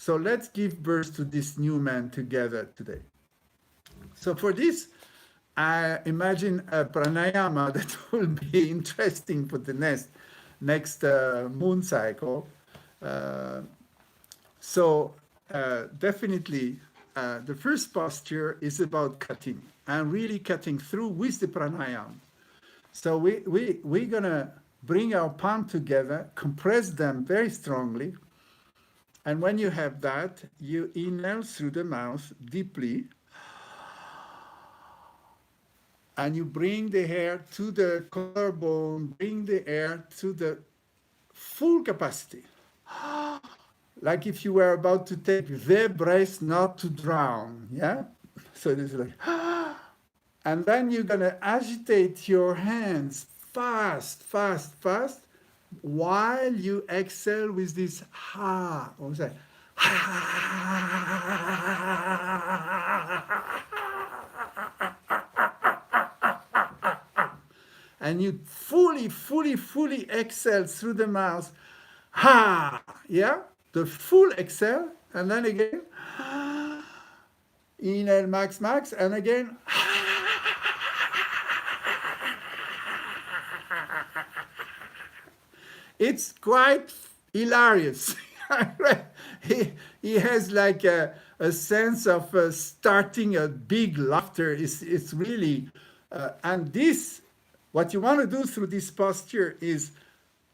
So let's give birth to this new man together today. So for this, I imagine a pranayama that will be interesting for the next moon cycle. Uh, so definitely, the first posture is about cutting and really cutting through with the pranayama. So we're gonna bring our palm together, compress them very strongly, and when you have that, you inhale through the mouth deeply, and you bring the air to the collarbone, bring the air to the full capacity. Like if you were about to take the breath not to drown, yeah? So this is like, and then you're gonna agitate your hands fast, fast, fast, while you exhale with this ha, or say, and you fully, fully, fully exhale through the mouth, ha, yeah? The full exhale, and then again, inhale max, max, and again, it's quite hilarious. he has like a sense of starting a big laughter. It's really, and this, what you want to do through this posture is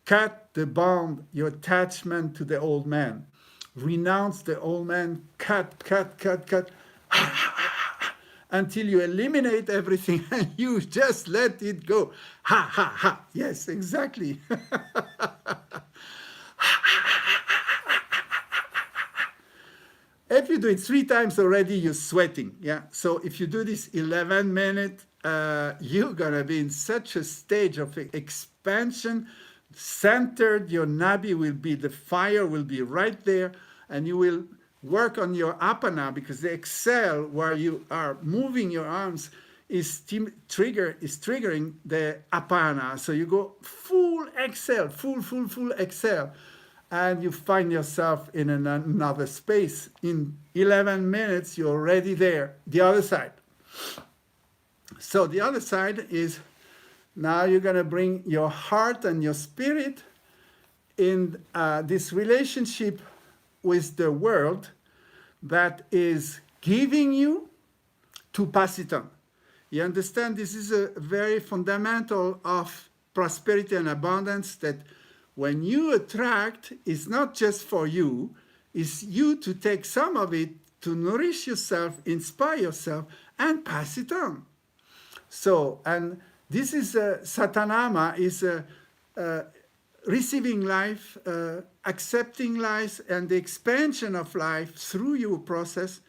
cut the bond, your attachment to the old man. Renounce the old man, cut, cut, cut, cut, until you eliminate everything and you just let it go. Ha, ha, ha. Yes, exactly. If you do it 3 times already, you're sweating. Yeah. So if you do this 11 minutes, you're gonna be in such a stage of expansion, centered. Your nabi will be, the fire will be right there, and you will work on your apana, because the exhale where you are moving your arms is triggering the apana. So you go full exhale, full exhale, and you find yourself in another space. In 11 minutes, you're already there. The other side. So the other side is, now you're going to bring your heart and your spirit in this relationship with the world that is giving you to pass it on. You understand, this is a very fundamental of prosperity and abundance, that when you attract, it's not just for you, it's you to take some of it to nourish yourself, inspire yourself, and pass it on. So, and this is Satanama, is receiving life, accepting life, and the expansion of life through your process,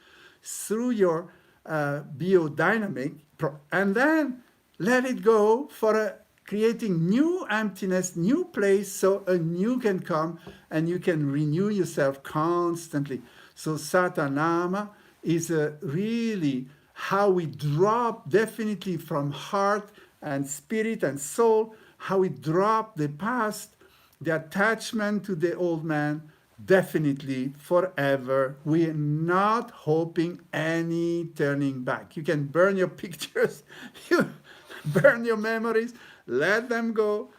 through your biodynamic, and then let it go for creating new emptiness, new place, so a new can come and you can renew yourself constantly. So Satanama is really how we drop definitely from heart and spirit and soul, how we drop the past, the attachment to the old man, definitely forever. We're not hoping any turning back. You can burn your pictures, you burn your memories, let them go.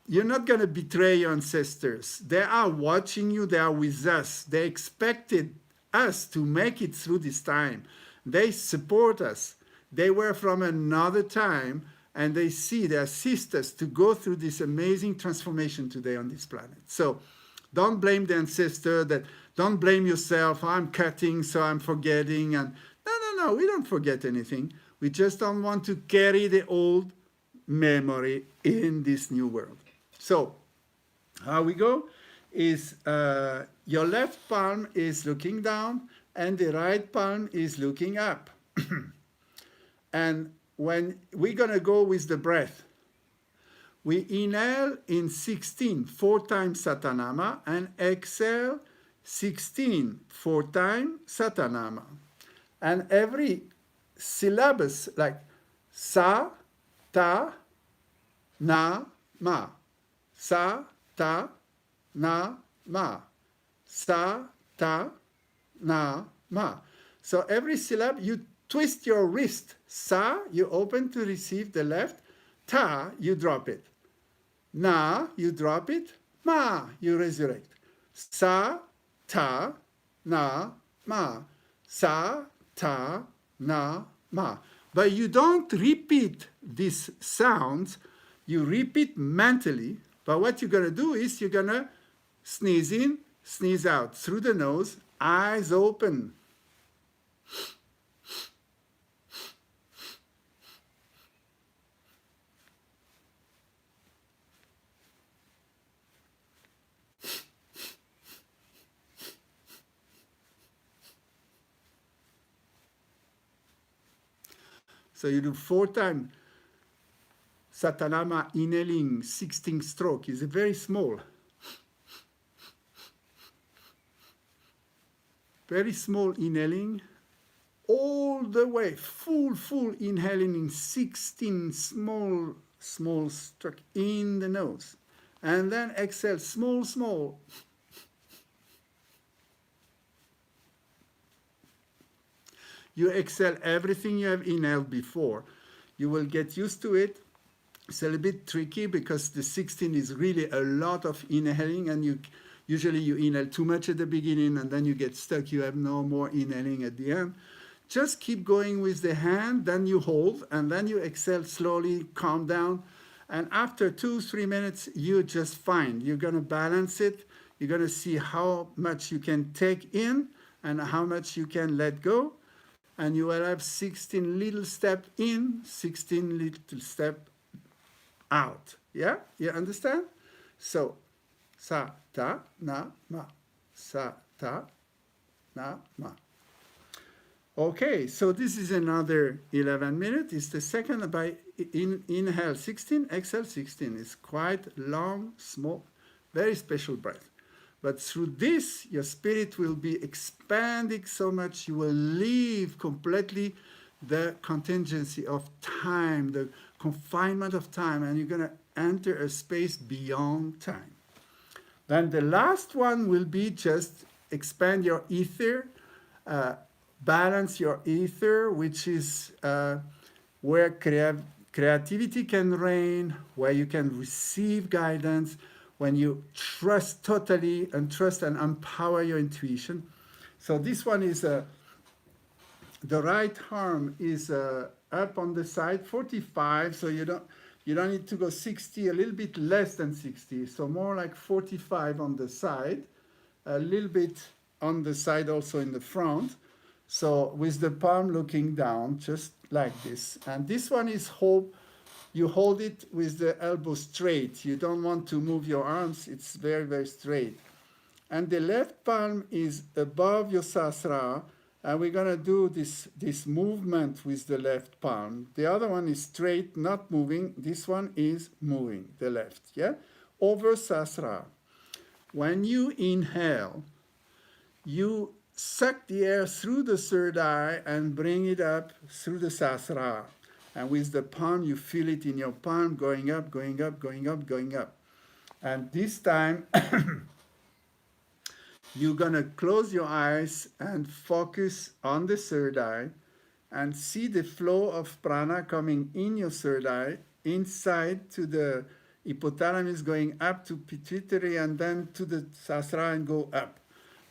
You're not going to betray your ancestors. They are watching you, they are with us. They expected us to make it through this time. They support us. They were from another time, and they assist us to go through this amazing transformation today on this planet. So don't blame the ancestor, don't blame yourself, I'm cutting, so I'm forgetting. And no, we don't forget anything. We just don't want to carry the old memory in this new world. So how we go is your left palm is looking down and the right palm is looking up. And when we're going to go with the breath, we inhale in 16, 4 times Satanama, and exhale 16, 4 times Satanama. And every syllabus, like sa, ta, na, ma. Sa, ta, na, ma. Sa, ta, na, ma. So every syllable, you twist your wrist. Sa, you open to receive the left. Ta, you drop it. Na, you drop it. Ma, you resurrect. Sa, ta, na, ma. Sa, ta, na, ma. But you don't repeat these sounds. You repeat mentally. But what you're going to do is you're going to sneeze in, sneeze out through the nose, eyes open. So you do 4 times. Satanama inhaling 16 stroke is very small. Very small inhaling, all the way, full inhaling in 16 small stroke in the nose. And then exhale, small. You exhale everything you have inhaled before. You will get used to it. It's a little bit tricky because the 16 is really a lot of inhaling, and usually you inhale too much at the beginning and then you get stuck. You have no more inhaling at the end. Just keep going with the hand, then you hold, and then you exhale slowly, calm down. And after 2-3 minutes, you just fine. You're going to balance it. You're going to see how much you can take in and how much you can let go. And you will have 16 little steps in, 16 little steps out. Yeah? You understand? So, sa, ta, na, ma. Sa, ta, na, ma. Okay, so this is another 11 minutes. It's the second by inhale 16, exhale 16. It's quite long, small, very special breath. But through this, your spirit will be expanding so much, you will leave completely the contingency of time, the confinement of time, and you're going to enter a space beyond time. Then the last one will be just expand your ether, balance your ether, which is where creativity can reign, where you can receive guidance, when you trust totally and trust and empower your intuition. So this one is the right arm is up on the side, 45. So you don't need to go 60, a little bit less than 60. So more like 45 on the side, a little bit on the side also in the front. So with the palm looking down, just like this. And this one is hope. You hold it with the elbow straight. You don't want to move your arms. It's very, very straight. And the left palm is above your sasra. And we're going to do this movement with the left palm. The other one is straight, not moving. This one is moving, the left, yeah? Over sasra. When you inhale, you suck the air through the third eye and bring it up through the sasra. And with the palm, you feel it in your palm going up, going up, going up, going up. And this time, you're going to close your eyes and focus on the third eye and see the flow of prana coming in your third eye, inside to the hypothalamus, going up to pituitary and then to the sasra and go up,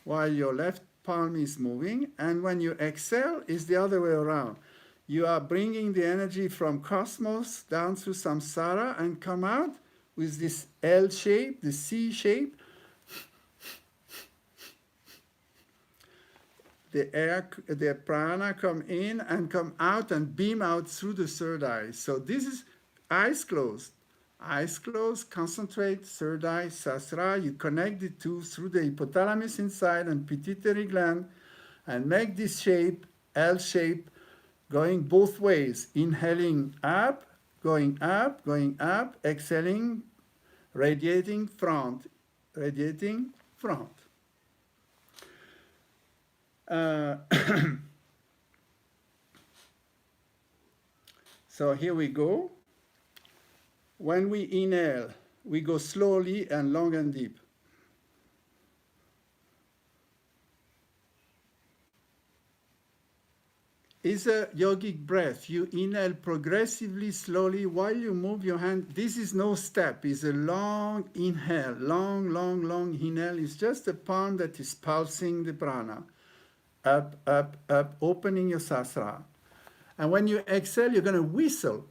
while your left palm is moving. And when you exhale, it's the other way around. You are bringing the energy from cosmos down through samsara and come out with this L shape, the C shape. The prana come in and come out and beam out through the third eye. So this is eyes closed. Eyes closed, concentrate, third eye, sasra. You connect the two through the hypothalamus inside and pituitary gland and make this shape, L shape, going both ways, inhaling up, going up, exhaling, radiating front, radiating front. So here we go. When we inhale, we go slowly and long and deep. is a yogic breath. You inhale progressively, slowly, while you move your hand. This is no step. It's a long inhale, long, long, long inhale. It's just a palm that is pulsing the prana. Up, up, up, opening your sasra. And when you exhale, you're going to whistle.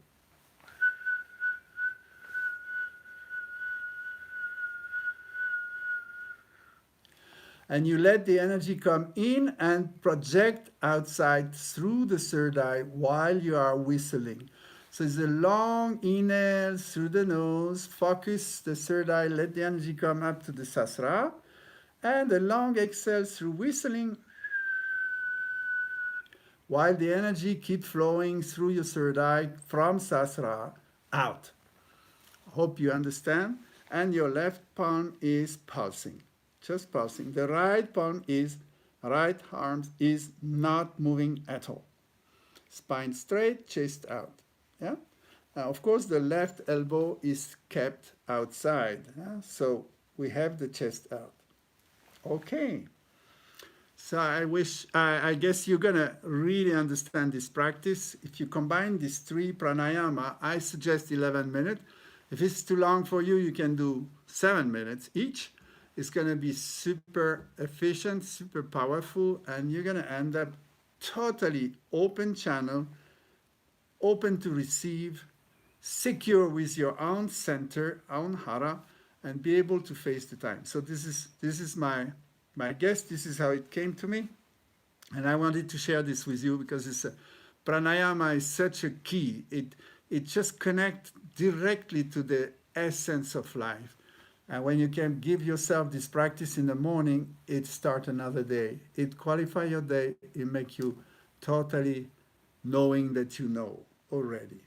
And you let the energy come in and project outside through the third eye while you are whistling. So it's a long inhale through the nose, focus the third eye, let the energy come up to the sasra, and a long exhale through whistling while the energy keeps flowing through your third eye from sasra out. Hope you understand. And your left palm is pulsing, just pulsing. The right palm is, right arm is not moving at all. Spine straight, chest out. Yeah. Of course, the left elbow is kept outside. Yeah? So we have the chest out. Okay. So I guess you're gonna really understand this practice. If you combine these three pranayama, I suggest 11 minutes. If it's too long for you, you can do 7 minutes each. It's gonna be super efficient, super powerful, and you're gonna end up totally open channel, open to receive, secure with your own center, own hara, and be able to face the time. So this is my guess. This is how it came to me, and I wanted to share this with you because pranayama is such a key. It just connects directly to the essence of life. And when you can give yourself this practice in the morning, it starts another day. It qualifies your day. It makes you totally knowing that you know already.